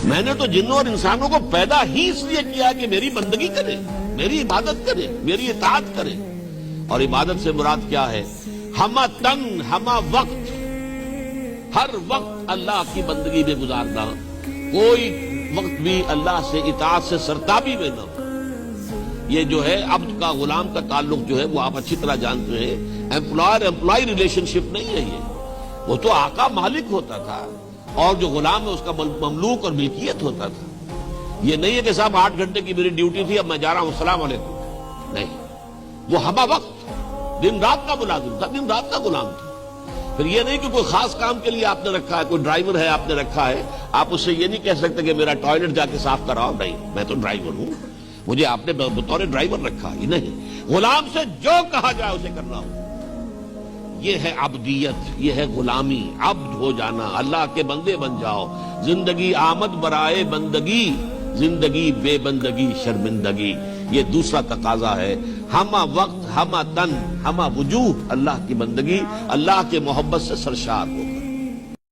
میں نے تو جنوں اور انسانوں کو پیدا ہی اس لیے کیا کہ میری بندگی کرے، میری عبادت کرے، میری اطاعت کرے. اور عبادت سے مراد کیا ہے؟ ہمہ تن ہمہ وقت، ہر وقت اللہ کی بندگی میں گزارنا، کوئی وقت بھی اللہ سے اطاعت سے سرتابی میں نہ ہو. یہ جو ہے عبد کا غلام کا تعلق جو ہے وہ آپ اچھی طرح جانتے ہیں، امپلائر امپلائی ریلیشن شپ نہیں ہے. یہ وہ تو آقا مالک ہوتا تھا اور جو غلام ہے اس کا مملوک اور ملکیت ہوتا تھا. یہ نہیں ہے کہ صاحب 8 گھنٹے کی میری ڈیوٹی تھی اب میں جا رہا ہوں السلام علیکم. نہیں، وہ ہمہ وقت دن رات کا ملازم تھا، دن رات کا غلام تھا. پھر یہ نہیں کہ کوئی خاص کام کے لیے آپ نے رکھا ہے، کوئی ڈرائیور ہے آپ نے رکھا ہے، آپ اس سے یہ نہیں کہہ سکتے کہ میرا ٹوائلٹ جا کے صاف کراؤ. نہیں، میں تو ڈرائیور ہوں، مجھے آپ نے بطور ڈرائیور رکھا ہی نہیں. غلام سے جو کہا جائے اسے کرنا ہو. یہ ہے عبدیت، یہ ہے غلامی، عبد ہو جانا، اللہ کے بندے بن جاؤ. زندگی آمد برائے بندگی، زندگی بے بندگی شرمندگی. یہ دوسرا تقاضا ہے. ہمہ وقت، ہمہ تن، ہمہ وجوہ اللہ کی بندگی، اللہ کے محبت سے سرشار ہو.